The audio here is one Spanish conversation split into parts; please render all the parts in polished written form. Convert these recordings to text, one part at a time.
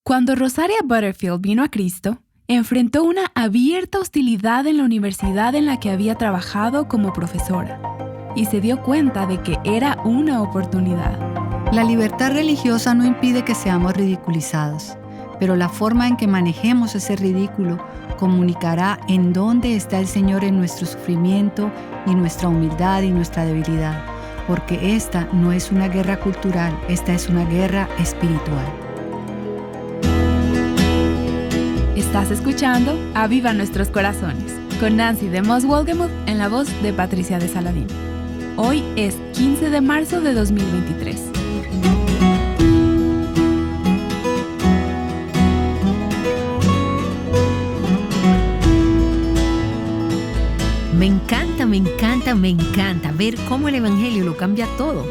Cuando Rosaria Butterfield vino a Cristo, enfrentó una abierta hostilidad en la universidad en la que había trabajado como profesora y se dio cuenta de que era una oportunidad. La libertad religiosa no impide que seamos ridiculizados, pero la forma en que manejemos ese ridículo comunicará en dónde está el Señor en nuestro sufrimiento y nuestra humildad y nuestra debilidad, porque esta no es una guerra cultural, esta es una guerra espiritual. Estás escuchando Aviva Nuestros Corazones, con Nancy de Moss Wolgemuth en la voz de Patricia de Saladín. Hoy es 15 de marzo de 2023. Me encanta ver cómo el Evangelio lo cambia todo.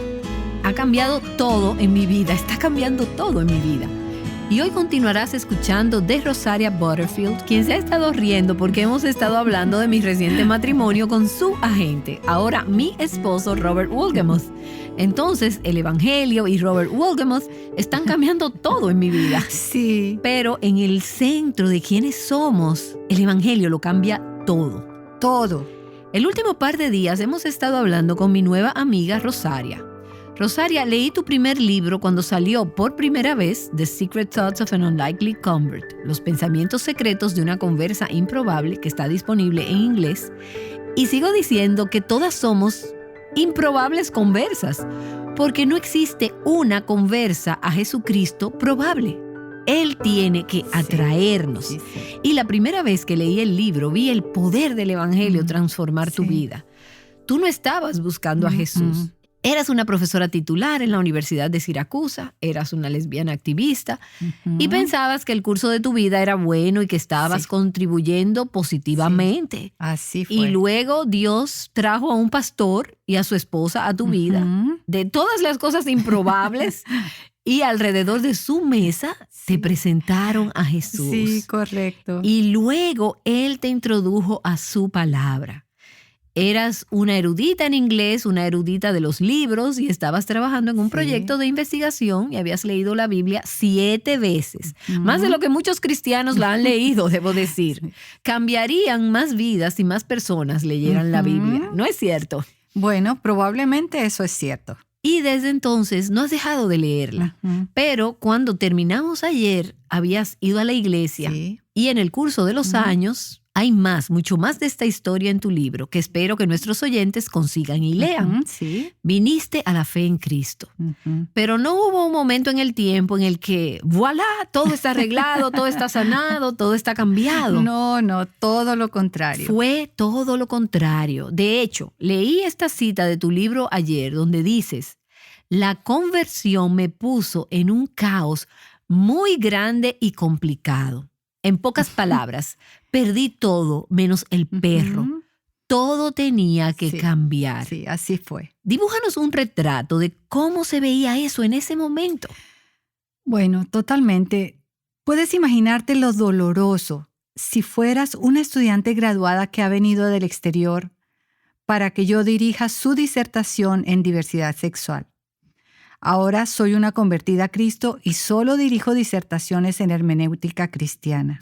Ha cambiado todo en mi vida, está cambiando todo en mi vida. Y hoy continuarás escuchando de Rosaria Butterfield, quien se ha estado riendo porque hemos estado hablando de mi reciente matrimonio con su agente, ahora mi esposo Robert Wolgemuth. Entonces, el Evangelio y Robert Wolgemuth están cambiando todo en mi vida. Sí. Pero en el centro de quiénes somos, el Evangelio lo cambia todo. Todo. El último par de días hemos estado hablando con mi nueva amiga Rosaria. Rosaria, leí tu primer libro cuando salió por primera vez, The Secret Thoughts of an Unlikely Convert, Los pensamientos secretos de una conversa improbable, que está disponible en inglés. Y sigo diciendo que todas somos improbables conversas, porque no existe una conversa a Jesucristo probable. Él tiene que atraernos. Sí. Y la primera vez que leí el libro, vi el poder del Evangelio transformar tu vida. Tú no estabas buscando a Jesús. Eras una profesora titular en la Universidad de Siracusa, eras una lesbiana activista y pensabas que el curso de tu vida era bueno y que estabas contribuyendo positivamente. Sí. Así fue. Y luego Dios trajo a un pastor y a su esposa a tu vida, de todas las cosas improbables, y alrededor de su mesa te presentaron a Jesús. Sí, correcto. Y luego Él te introdujo a su palabra. Eras una erudita en inglés, una erudita de los libros y estabas trabajando en un proyecto de investigación y habías leído la Biblia 7 veces. Más de lo que muchos cristianos la han leído, debo decir. Cambiarían más vidas si más personas leyeran la Biblia. ¿No es cierto? Bueno, probablemente eso es cierto. Y desde entonces no has dejado de leerla. Pero cuando terminamos ayer, habías ido a la iglesia y en el curso de los años hay mucho más de esta historia en tu libro que espero que nuestros oyentes consigan y lean. Viniste a la fe en Cristo. Pero no hubo un momento en el tiempo en el que, voilà, todo está arreglado, todo está sanado, todo está cambiado. No, todo lo contrario. Fue todo lo contrario. De hecho, leí esta cita de tu libro ayer donde dices, la conversión me puso en un caos muy grande y complicado. En pocas palabras, perdí todo menos el perro. Todo tenía que cambiar. Sí, así fue. Dibújanos un retrato de cómo se veía eso en ese momento. Bueno, totalmente. Puedes imaginarte lo doloroso si fueras una estudiante graduada que ha venido del exterior para que yo dirija su disertación en diversidad sexual. Ahora soy una convertida a Cristo y solo dirijo disertaciones en hermenéutica cristiana.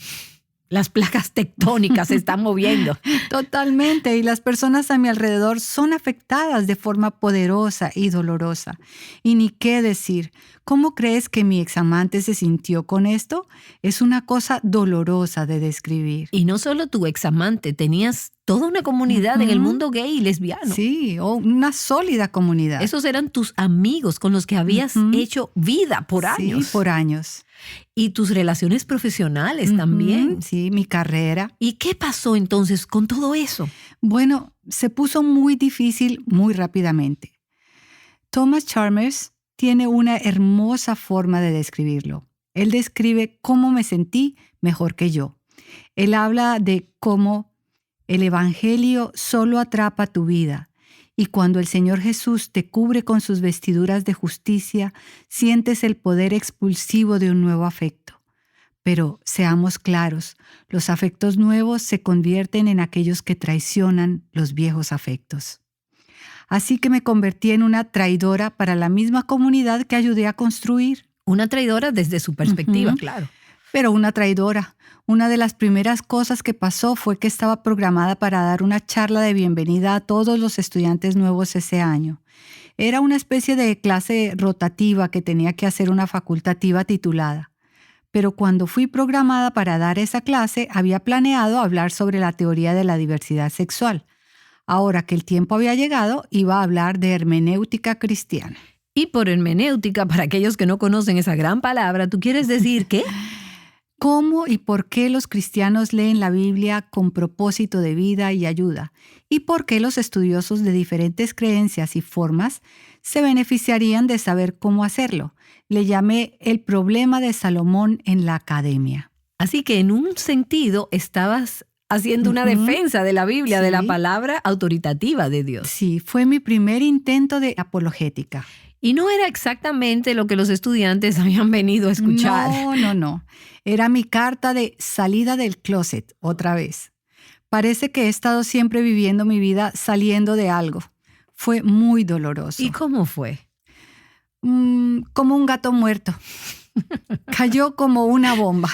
Las placas tectónicas se están moviendo. Totalmente, y las personas a mi alrededor son afectadas de forma poderosa y dolorosa. Y ni qué decir, ¿cómo crees que mi examante se sintió con esto? Es una cosa dolorosa de describir. Y no solo tu examante, tenías toda una comunidad en el mundo gay y lesbiano. Sí, una sólida comunidad. Esos eran tus amigos con los que habías hecho vida por años. Sí, por años. Y tus relaciones profesionales también. Sí, mi carrera. ¿Y qué pasó entonces con todo eso? Bueno, se puso muy difícil muy rápidamente. Thomas Chalmers tiene una hermosa forma de describirlo. Él describe cómo me sentí mejor que yo. Él habla de cómo el Evangelio solo atrapa tu vida. Y cuando el Señor Jesús te cubre con sus vestiduras de justicia, sientes el poder expulsivo de un nuevo afecto. Pero seamos claros, los afectos nuevos se convierten en aquellos que traicionan los viejos afectos. Así que me convertí en una traidora para la misma comunidad que ayudé a construir. Una traidora desde su perspectiva, claro. Pero una traidora. Una de las primeras cosas que pasó fue que estaba programada para dar una charla de bienvenida a todos los estudiantes nuevos ese año. Era una especie de clase rotativa que tenía que hacer una facultativa titulada. Pero cuando fui programada para dar esa clase, había planeado hablar sobre la teoría de la diversidad sexual. Ahora que el tiempo había llegado, iba a hablar de hermenéutica cristiana. Y por hermenéutica, para aquellos que no conocen esa gran palabra, ¿tú quieres decir qué? ¿Cómo y por qué los cristianos leen la Biblia con propósito de vida y ayuda? ¿Y por qué los estudiosos de diferentes creencias y formas se beneficiarían de saber cómo hacerlo? Le llamé el problema de Salomón en la academia. Así que en un sentido estabas haciendo una defensa de la Biblia, Sí. de la palabra autoritativa de Dios. Sí, fue mi primer intento de apologética. Y no era exactamente lo que los estudiantes habían venido a escuchar. No. Era mi carta de salida del closet, otra vez. Parece que he estado siempre viviendo mi vida saliendo de algo. Fue muy doloroso. ¿Y cómo fue? Como un gato muerto. Cayó como una bomba.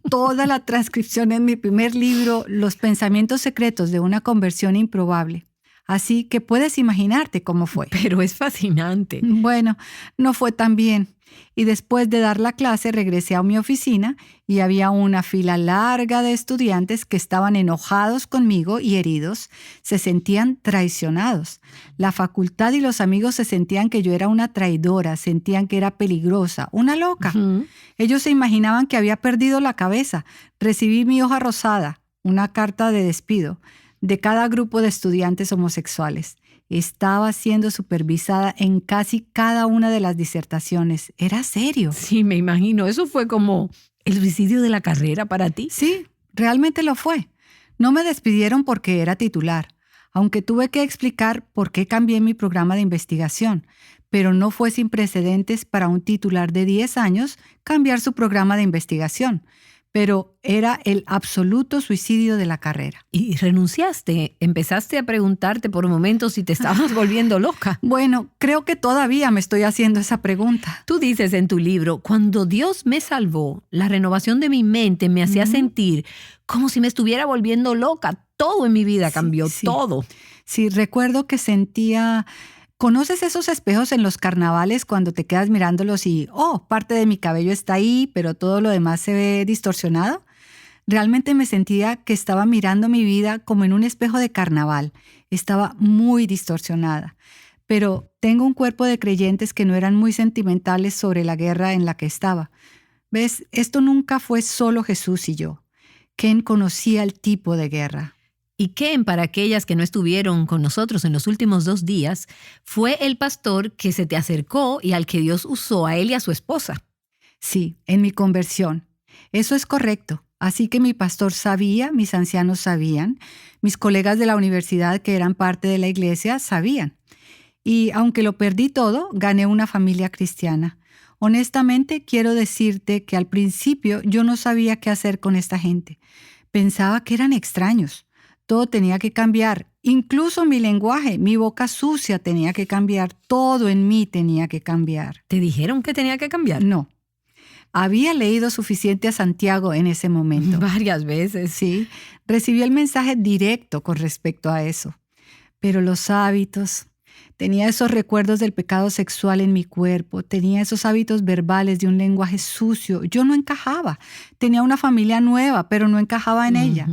Toda la transcripción en mi primer libro, Los pensamientos secretos de una conversión improbable. Así que puedes imaginarte cómo fue. Pero es fascinante. Bueno, no fue tan bien. Y después de dar la clase regresé a mi oficina y había una fila larga de estudiantes que estaban enojados conmigo y heridos. Se sentían traicionados. La facultad y los amigos se sentían que yo era una traidora, sentían que era peligrosa, una loca. Ellos se imaginaban que había perdido la cabeza. Recibí mi hoja rosada, una carta de despido, de cada grupo de estudiantes homosexuales. Estaba siendo supervisada en casi cada una de las disertaciones. Era serio. Sí, me imagino. Eso fue como el suicidio de la carrera para ti. Sí, realmente lo fue. No me despidieron porque era titular, aunque tuve que explicar por qué cambié mi programa de investigación, pero no fue sin precedentes para un titular de 10 años cambiar su programa de investigación. Pero era el absoluto suicidio de la carrera. Y renunciaste. Empezaste a preguntarte por momentos si te estabas volviendo loca. Bueno, creo que todavía me estoy haciendo esa pregunta. Tú dices en tu libro, cuando Dios me salvó, la renovación de mi mente me hacía sentir como si me estuviera volviendo loca. Todo en mi vida cambió, todo. Sí, recuerdo que sentía... ¿Conoces esos espejos en los carnavales cuando te quedas mirándolos y, parte de mi cabello está ahí, pero todo lo demás se ve distorsionado? Realmente me sentía que estaba mirando mi vida como en un espejo de carnaval. Estaba muy distorsionada. Pero tengo un cuerpo de creyentes que no eran muy sentimentales sobre la guerra en la que estaba. ¿Ves? Esto nunca fue solo Jesús y yo. Ken conocía el tipo de guerra. Y Ken, para aquellas que no estuvieron con nosotros en los últimos 2 días, fue el pastor que se te acercó y al que Dios usó a él y a su esposa. Sí, en mi conversión. Eso es correcto. Así que mi pastor sabía, mis ancianos sabían, mis colegas de la universidad que eran parte de la iglesia sabían. Y aunque lo perdí todo, gané una familia cristiana. Honestamente, quiero decirte que al principio yo no sabía qué hacer con esta gente. Pensaba que eran extraños. Todo tenía que cambiar, incluso mi lenguaje, mi boca sucia tenía que cambiar, todo en mí tenía que cambiar. ¿Te dijeron que tenía que cambiar? No. Había leído suficiente a Santiago en ese momento. Varias veces. Sí, recibí el mensaje directo con respecto a eso. Pero los hábitos, tenía esos recuerdos del pecado sexual en mi cuerpo, tenía esos hábitos verbales de un lenguaje sucio. Yo no encajaba. Tenía una familia nueva, pero no encajaba en ella.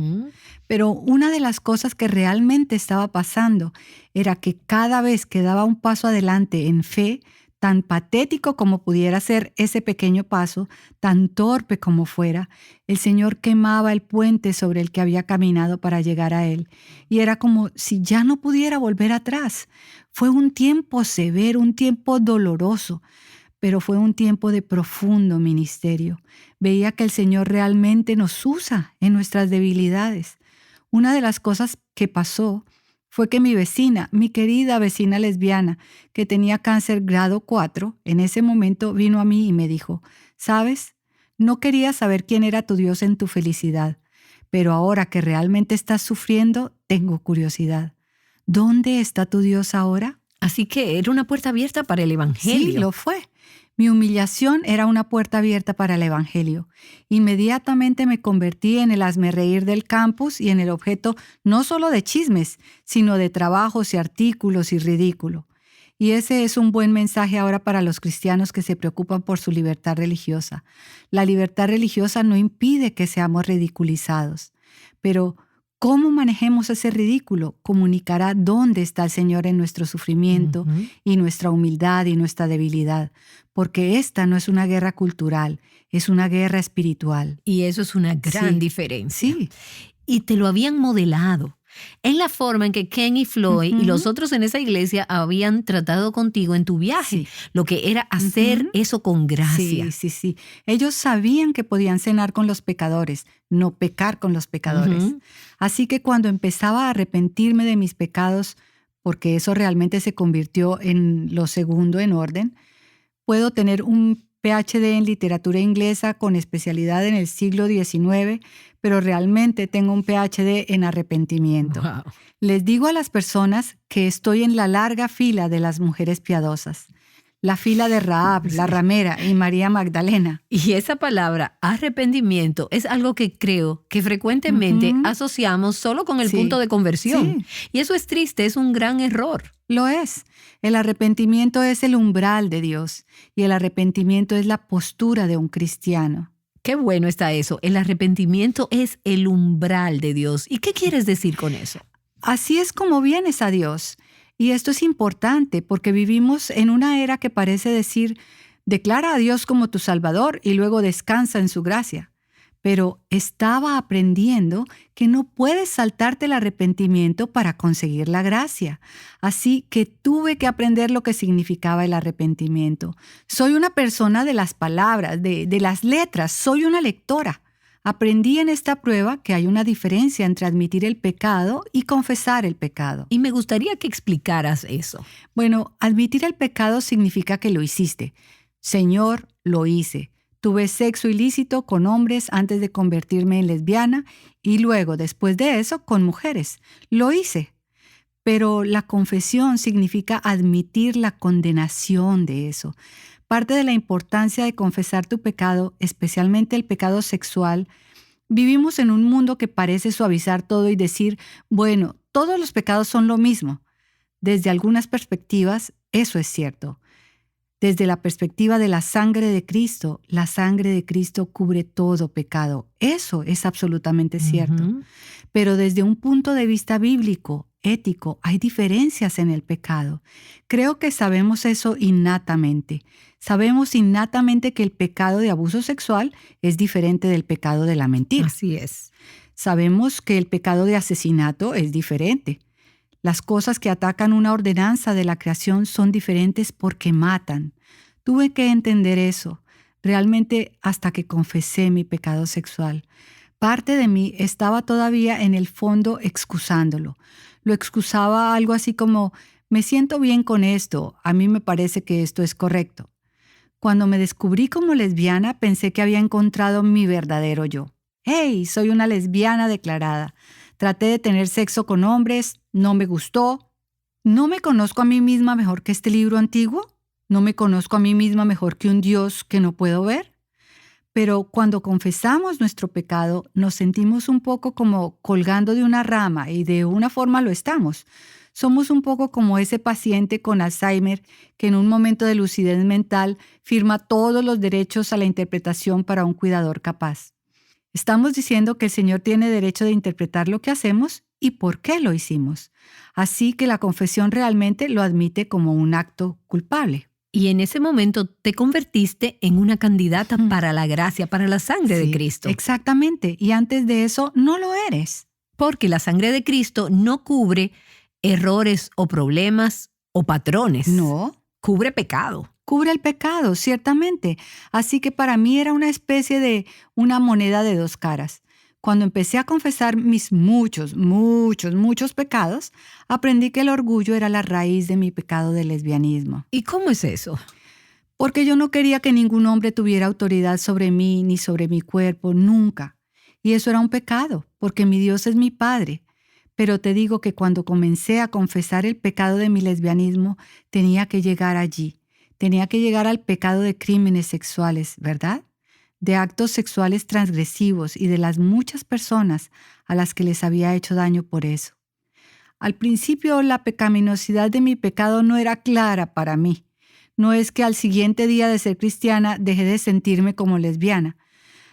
Pero una de las cosas que realmente estaba pasando era que cada vez que daba un paso adelante en fe, tan patético como pudiera ser ese pequeño paso, tan torpe como fuera, el Señor quemaba el puente sobre el que había caminado para llegar a Él. Y era como si ya no pudiera volver atrás. Fue un tiempo severo, un tiempo doloroso, pero fue un tiempo de profundo ministerio. Veía que el Señor realmente nos usa en nuestras debilidades. Una de las cosas que pasó fue que mi vecina, mi querida vecina lesbiana, que tenía cáncer grado 4, en ese momento vino a mí y me dijo, ¿sabes? No quería saber quién era tu Dios en tu felicidad, pero ahora que realmente estás sufriendo, tengo curiosidad. ¿Dónde está tu Dios ahora? Así que era una puerta abierta para el evangelio. Sí, lo fue. Mi humillación era una puerta abierta para el Evangelio. Inmediatamente me convertí en el hazmerreír del campus y en el objeto no solo de chismes, sino de trabajos y artículos y ridículo. Y ese es un buen mensaje ahora para los cristianos que se preocupan por su libertad religiosa. La libertad religiosa no impide que seamos ridiculizados, pero cómo manejemos ese ridículo comunicará dónde está el Señor en nuestro sufrimiento y nuestra humildad y nuestra debilidad, porque esta no es una guerra cultural, es una guerra espiritual. Y eso es una gran diferencia. Sí. Y te lo habían modelado en la forma en que Ken y Floyd y los otros en esa iglesia habían tratado contigo en tu viaje. Sí. Lo que era hacer eso con gracia. Sí. Ellos sabían que podían cenar con los pecadores, no pecar con los pecadores. Así que cuando empezaba a arrepentirme de mis pecados, porque eso realmente se convirtió en lo segundo en orden, puedo tener un PhD en literatura inglesa con especialidad en el siglo XIX, pero realmente tengo un PhD en arrepentimiento. Wow. Les digo a las personas que estoy en la larga fila de las mujeres piadosas. La fila de Rahab, la ramera y María Magdalena. Y esa palabra, arrepentimiento, es algo que creo que frecuentemente asociamos solo con el punto de conversión. Sí. Y eso es triste, es un gran error. Lo es. El arrepentimiento es el umbral de Dios y el arrepentimiento es la postura de un cristiano. Qué bueno está eso. El arrepentimiento es el umbral de Dios. ¿Y qué quieres decir con eso? Así es como vienes a Dios. Y esto es importante porque vivimos en una era que parece decir, declara a Dios como tu Salvador y luego descansa en su gracia. Pero estaba aprendiendo que no puedes saltarte el arrepentimiento para conseguir la gracia. Así que tuve que aprender lo que significaba el arrepentimiento. Soy una persona de las palabras, de las letras, soy una lectora. Aprendí en esta prueba que hay una diferencia entre admitir el pecado y confesar el pecado. Y me gustaría que explicaras eso. Bueno, admitir el pecado significa que lo hiciste. Señor, lo hice. Tuve sexo ilícito con hombres antes de convertirme en lesbiana y luego, después de eso, con mujeres. Lo hice. Pero la confesión significa admitir la condenación de eso. Parte de la importancia de confesar tu pecado, especialmente el pecado sexual, vivimos en un mundo que parece suavizar todo y decir, bueno, todos los pecados son lo mismo. Desde algunas perspectivas, eso es cierto. Desde la perspectiva de la sangre de Cristo cubre todo pecado. Eso es absolutamente cierto. Pero desde un punto de vista bíblico, ético, hay diferencias en el pecado. Creo que sabemos eso innatamente. Sabemos innatamente que el pecado de abuso sexual es diferente del pecado de la mentira. Así es. Sabemos que el pecado de asesinato es diferente. Las cosas que atacan una ordenanza de la creación son diferentes porque matan. Tuve que entender eso, realmente hasta que confesé mi pecado sexual. Parte de mí estaba todavía en el fondo excusándolo. Lo excusaba algo así como, me siento bien con esto, a mí me parece que esto es correcto. Cuando me descubrí como lesbiana, pensé que había encontrado mi verdadero yo. ¡Hey! Soy una lesbiana declarada. Traté de tener sexo con hombres, no me gustó. ¿No me conozco a mí misma mejor que este libro antiguo? ¿No me conozco a mí misma mejor que un Dios que no puedo ver? Pero cuando confesamos nuestro pecado, nos sentimos un poco como colgando de una rama y de una forma lo estamos. Somos un poco como ese paciente con Alzheimer que en un momento de lucidez mental firma todos los derechos a la interpretación para un cuidador capaz. Estamos diciendo que el Señor tiene derecho de interpretar lo que hacemos y por qué lo hicimos. Así que la confesión realmente lo admite como un acto culpable. Y en ese momento te convertiste en una candidata para la gracia, para la sangre de Cristo. Exactamente. Y antes de eso no lo eres. Porque la sangre de Cristo no cubre errores o problemas o patrones. No. Cubre pecado. Cubre el pecado, ciertamente. Así que para mí era una especie de una moneda de dos caras. Cuando empecé a confesar mis muchos pecados, aprendí que el orgullo era la raíz de mi pecado de lesbianismo. ¿Y cómo es eso? Porque yo no quería que ningún hombre tuviera autoridad sobre mí ni sobre mi cuerpo, nunca. Y eso era un pecado, porque mi Dios es mi Padre. Pero te digo que cuando comencé a confesar el pecado de mi lesbianismo, tenía que llegar allí. Tenía que llegar al pecado de crímenes sexuales, ¿verdad? De actos sexuales transgresivos y de las muchas personas a las que les había hecho daño por eso. Al principio la pecaminosidad de mi pecado no era clara para mí. No es que al siguiente día de ser cristiana dejé de sentirme como lesbiana.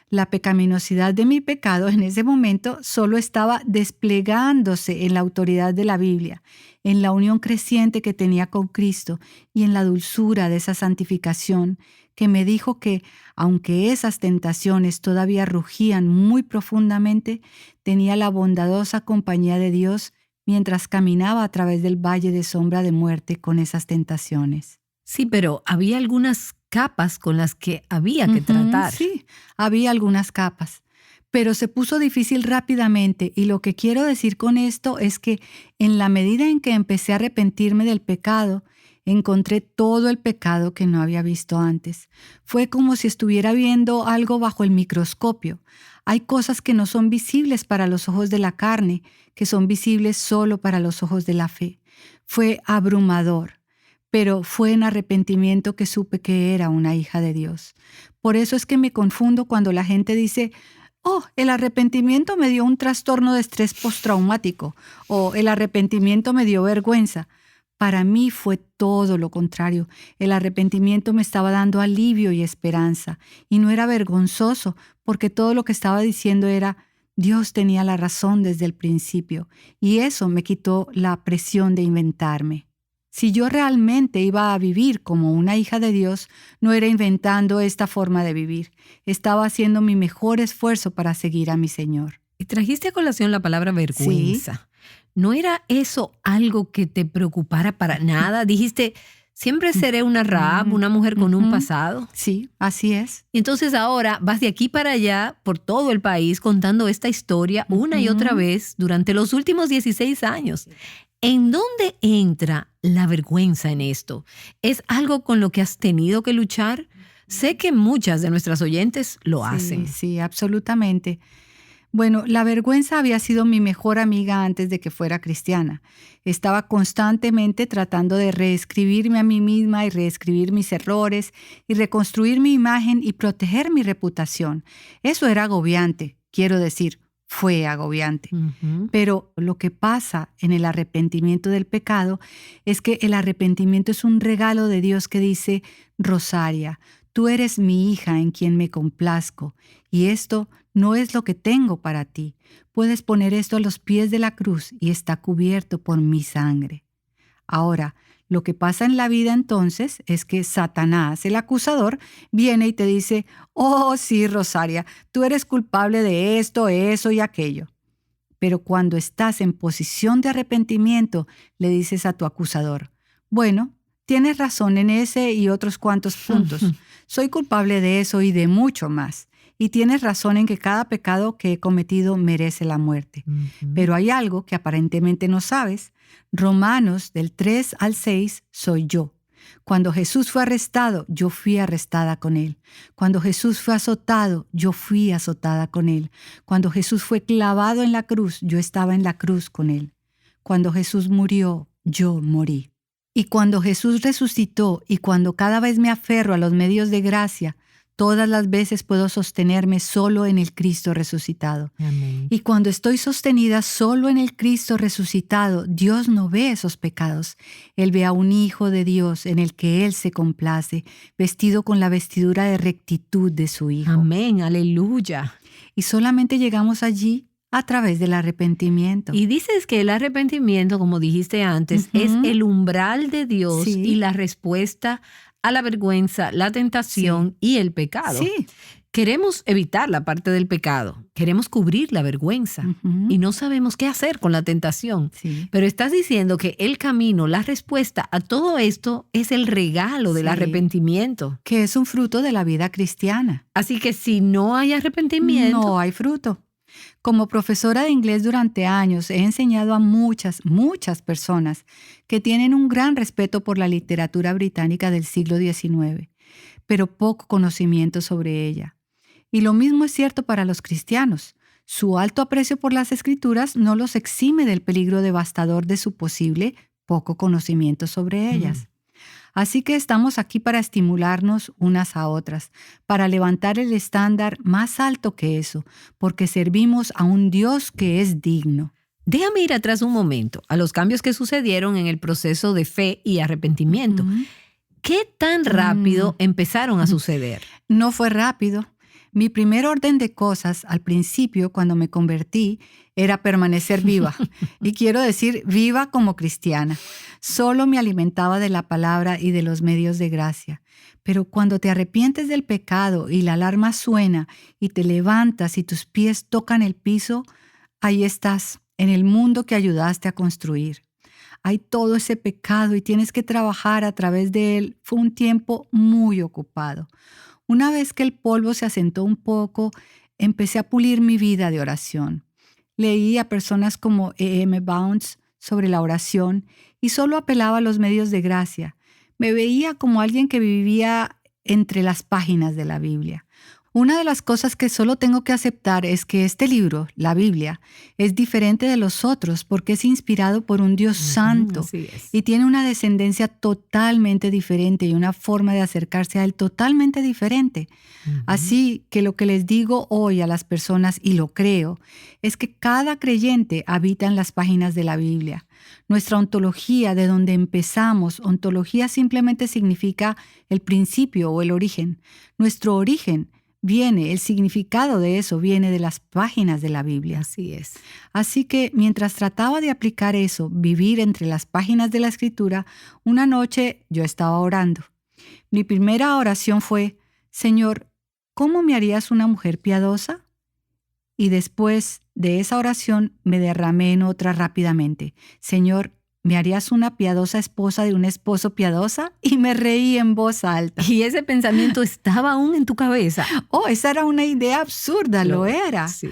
La pecaminosidad de mi pecado en ese momento solo estaba desplegándose en la autoridad de la Biblia, en la unión creciente que tenía con Cristo y en la dulzura de esa santificación que me dijo que, aunque esas tentaciones todavía rugían muy profundamente, tenía la bondadosa compañía de Dios mientras caminaba a través del valle de sombra de muerte con esas tentaciones. Sí, pero había algunas capas con las que había que tratar. Sí, había algunas capas, pero se puso difícil rápidamente y lo que quiero decir con esto es que en la medida en que empecé a arrepentirme del pecado, encontré todo el pecado que no había visto antes. Fue como si estuviera viendo algo bajo el microscopio. Hay cosas que no son visibles para los ojos de la carne, que son visibles solo para los ojos de la fe. Fue abrumador. Pero fue en arrepentimiento que supe que era una hija de Dios. Por eso es que me confundo cuando la gente dice, oh, el arrepentimiento me dio un trastorno de estrés postraumático, o el arrepentimiento me dio vergüenza. Para mí fue todo lo contrario. El arrepentimiento me estaba dando alivio y esperanza, y no era vergonzoso, porque todo lo que estaba diciendo era, Dios tenía la razón desde el principio, y eso me quitó la presión de inventarme. Si yo realmente iba a vivir como una hija de Dios, no era inventando esta forma de vivir. Estaba haciendo mi mejor esfuerzo para seguir a mi Señor. Y trajiste a colación la palabra vergüenza. Sí. ¿No era eso algo que te preocupara para nada? Dijiste, siempre seré una Rahab, una mujer con un pasado. Sí, así es. Y entonces ahora vas de aquí para allá por todo el país contando esta historia una y otra vez durante los últimos 16 años. ¿En dónde entra la vergüenza en esto? ¿Es algo con lo que has tenido que luchar? Sé que muchas de nuestras oyentes lo hacen. Sí, absolutamente. Bueno, la vergüenza había sido mi mejor amiga antes de que fuera cristiana. Estaba constantemente tratando de reescribirme a mí misma y reescribir mis errores y reconstruir mi imagen y proteger mi reputación. Eso era agobiante, quiero decir. Fue agobiante. Pero lo que pasa en el arrepentimiento del pecado es que el arrepentimiento es un regalo de Dios que dice, Rosaria, tú eres mi hija en quien me complazco, y esto no es lo que tengo para ti. Puedes poner esto a los pies de la cruz y está cubierto por mi sangre. Ahora, lo que pasa en la vida entonces es que Satanás, el acusador, viene y te dice, oh sí, Rosaria, tú eres culpable de esto, eso y aquello. Pero cuando estás en posición de arrepentimiento, le dices a tu acusador, bueno, tienes razón en ese y otros cuantos puntos. Soy culpable de eso y de mucho más. Y tienes razón en que cada pecado que he cometido merece la muerte. Pero hay algo que aparentemente no sabes. Romanos del 3 al 6 soy yo. Cuando Jesús fue arrestado, yo fui arrestada con él. Cuando Jesús fue azotado, yo fui azotada con él. Cuando Jesús fue clavado en la cruz, yo estaba en la cruz con él. Cuando Jesús murió, yo morí. Y cuando Jesús resucitó y cuando cada vez me aferro a los medios de gracia, todas las veces puedo sostenerme solo en el Cristo resucitado. Amén. Y cuando estoy sostenida solo en el Cristo resucitado, Dios no ve esos pecados. Él ve a un Hijo de Dios en el que Él se complace, vestido con la vestidura de rectitud de su Hijo. Amén, aleluya. Y solamente llegamos allí a través del arrepentimiento. Y dices que el arrepentimiento, como dijiste antes, es el umbral de Dios y la respuesta a la vergüenza, la tentación y el pecado. Sí. Queremos evitar la parte del pecado, queremos cubrir la vergüenza y no sabemos qué hacer con la tentación. Sí. Pero estás diciendo que el camino, la respuesta a todo esto es el regalo del arrepentimiento. Que es un fruto de la vida cristiana. Así que si no hay arrepentimiento, no hay fruto. Como profesora de inglés durante años he enseñado a muchas personas que tienen un gran respeto por la literatura británica del siglo XIX, pero poco conocimiento sobre ella. Y lo mismo es cierto para los cristianos. Su alto aprecio por las Escrituras no los exime del peligro devastador de su posible poco conocimiento sobre ellas. Así que estamos aquí para estimularnos unas a otras, para levantar el estándar más alto que eso, porque servimos a un Dios que es digno. Déjame ir atrás un momento a los cambios que sucedieron en el proceso de fe y arrepentimiento. ¿Qué tan rápido empezaron a suceder? No fue rápido. Mi primer orden de cosas al principio, cuando me convertí, era permanecer viva. Y quiero decir, viva como cristiana. Solo me alimentaba de la palabra y de los medios de gracia. Pero cuando te arrepientes del pecado y la alarma suena y te levantas y tus pies tocan el piso, ahí estás, en el mundo que ayudaste a construir. Hay todo ese pecado y tienes que trabajar a través de él. Fue un tiempo muy ocupado. Una vez que el polvo se asentó un poco, empecé a pulir mi vida de oración. Leí a personas como E.M. Bounds sobre la oración y solo apelaba a los medios de gracia. Me veía como alguien que vivía entre las páginas de la Biblia. Una de las cosas que solo tengo que aceptar es que este libro, la Biblia, es diferente de los otros porque es inspirado por un Dios santo y tiene una descendencia totalmente diferente y una forma de acercarse a Él totalmente diferente. Así que lo que les digo hoy a las personas, y lo creo, es que cada creyente habita en las páginas de la Biblia. Nuestra ontología, de donde empezamos, ontología simplemente significa el principio o el origen. Nuestro origen el significado de eso viene de las páginas de la Biblia. Así es. Así que mientras trataba de aplicar eso, vivir entre las páginas de la Escritura, una noche yo estaba orando. Mi primera oración fue, Señor, ¿cómo me harías una mujer piadosa? Y después de esa oración me derramé en otra rápidamente. Señor, ¿me harías una piadosa esposa de un esposo piadosa? Y me reí en voz alta. ¿Y ese pensamiento estaba aún en tu cabeza? Oh, esa era una idea absurda, lo era. Sí.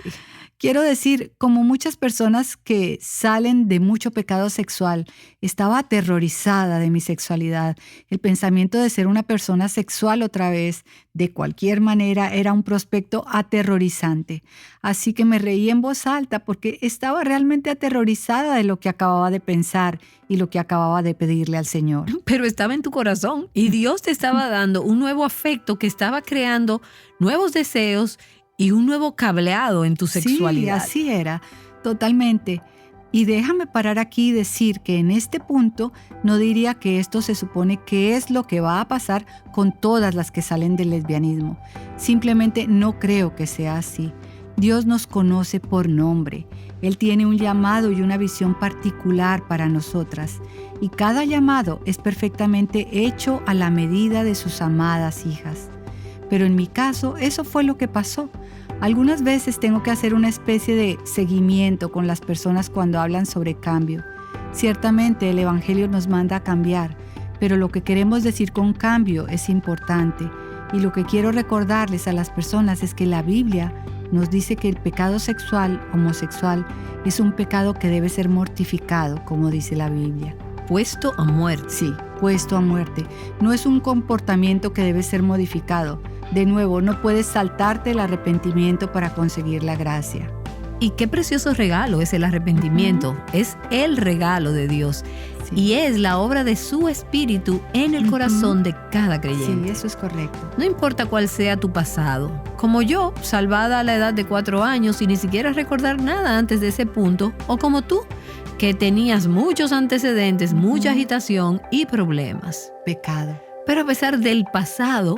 Quiero decir, como muchas personas que salen de mucho pecado sexual, estaba aterrorizada de mi sexualidad. El pensamiento de ser una persona sexual otra vez, de cualquier manera, era un prospecto aterrorizante. Así que me reí en voz alta porque estaba realmente aterrorizada de lo que acababa de pensar y lo que acababa de pedirle al Señor. Pero estaba en tu corazón y Dios te estaba dando un nuevo afecto que estaba creando nuevos deseos y un nuevo cableado en tu sexualidad. Sí, así era, totalmente. Y déjame parar aquí y decir que en este punto no diría que esto se supone que es lo que va a pasar con todas las que salen del lesbianismo. Simplemente no creo que sea así. Dios nos conoce por nombre. Él tiene un llamado y una visión particular para nosotras. Y cada llamado es perfectamente hecho a la medida de sus amadas hijas. Pero en mi caso, eso fue lo que pasó. Algunas veces tengo que hacer una especie de seguimiento con las personas cuando hablan sobre cambio. Ciertamente el Evangelio nos manda a cambiar, pero lo que queremos decir con cambio es importante. Y lo que quiero recordarles a las personas es que la Biblia nos dice que el pecado sexual, homosexual, es un pecado que debe ser mortificado, como dice la Biblia. Puesto a muerte. Sí, puesto a muerte. No es un comportamiento que debe ser modificado. De nuevo, no puedes saltarte el arrepentimiento para conseguir la gracia. Y qué precioso regalo es el arrepentimiento. Es el regalo de Dios. Sí. Y es la obra de su Espíritu en el corazón de cada creyente. Sí, eso es correcto. No importa cuál sea tu pasado. Como yo, salvada a la edad de 4 años y ni siquiera recordar nada antes de ese punto. O como tú, que tenías muchos antecedentes, mucha agitación y problemas. Pecado. Pero a pesar del pasado,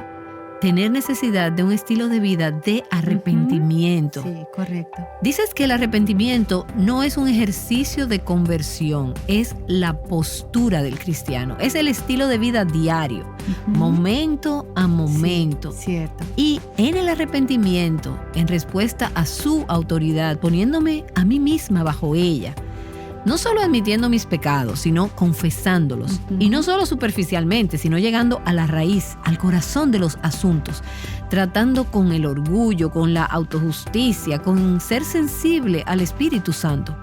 tener necesidad de un estilo de vida de arrepentimiento. Sí, correcto. Dices que el arrepentimiento no es un ejercicio de conversión, es la postura del cristiano, es el estilo de vida diario, momento a momento. Sí, cierto. Y en el arrepentimiento, en respuesta a su autoridad, poniéndome a mí misma bajo ella, no solo admitiendo mis pecados, sino confesándolos. Y no solo superficialmente, sino llegando a la raíz, al corazón de los asuntos. Tratando con el orgullo, con la autojusticia, con ser sensible al Espíritu Santo.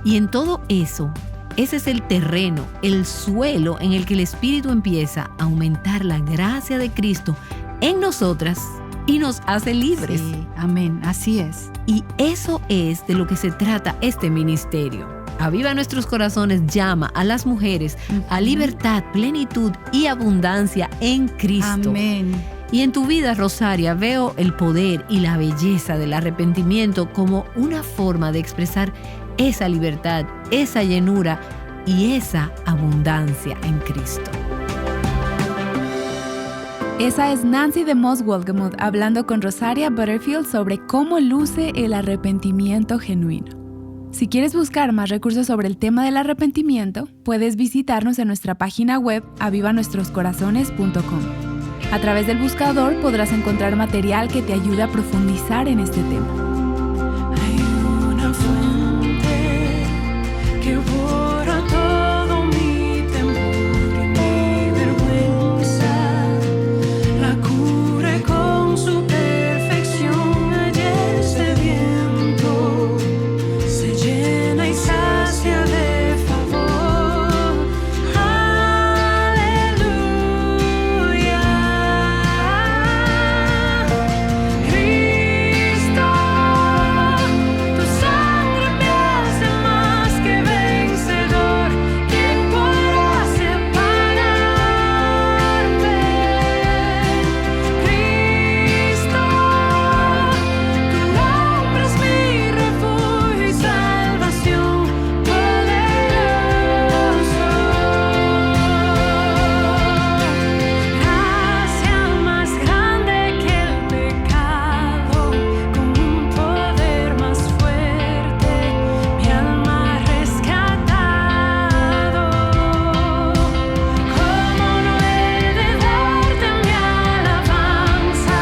Y en todo eso, ese es el terreno, el suelo en el que el Espíritu empieza a aumentar la gracia de Cristo en nosotras y nos hace libres. Sí, amén, así es. Y eso es de lo que se trata este ministerio. Aviva Nuestros Corazones llama a las mujeres a libertad, plenitud y abundancia en Cristo. Amén. Y en tu vida, Rosaria, veo el poder y la belleza del arrepentimiento como una forma de expresar esa libertad, esa llenura y esa abundancia en Cristo. Esa es Nancy DeMoss Wolgemuth hablando con Rosaria Butterfield sobre cómo luce el arrepentimiento genuino. Si quieres buscar más recursos sobre el tema del arrepentimiento, puedes visitarnos en nuestra página web avivanuestroscorazones.com. A través del buscador podrás encontrar material que te ayude a profundizar en este tema. Hay una fuente que borra todo mi temor y mi vergüenza, la cubre con su perfección. Allí ese viento se llena y sacia de favor. Aleluya. Cristo, tu sangre me hace más que vencedor. ¿Quién podrá separarme? Cristo, tu nombre es mi refugio y salvación, poderoso. Gracia más grande que el pecado, con un poder más fuerte, mi alma ha rescatado. ¿Cómo no he de darte mi alabanza?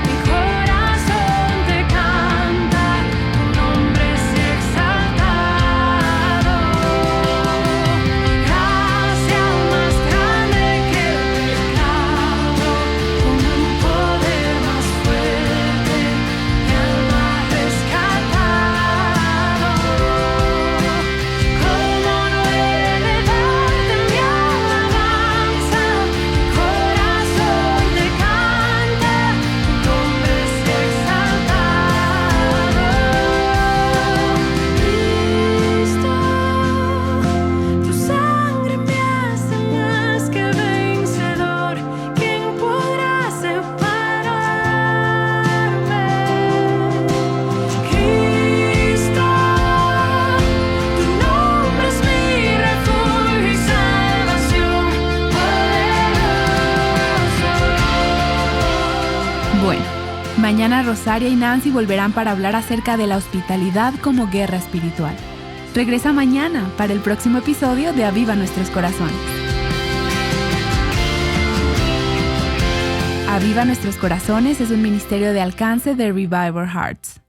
Mi corazón te canta, tu nombre es exaltado. Gracia más grande que el pecado, con un poder más fuerte, mi alma ha rescatado. ¿Cómo no he de darte mi alabanza? Mi corazón te canta, tu nombre es exaltado. Cristo, tu sangre me hace más que vencedor. ¿Quién podrá separarme? Cristo, tu nombre es mi refugio y salvación, poderoso. Bueno, mañana Rosaria y Nancy volverán para hablar acerca de la hospitalidad como guerra espiritual. Regresa mañana para el próximo episodio de Aviva Nuestros Corazones. Aviva Nuestros Corazones es un ministerio de alcance de Revival Hearts.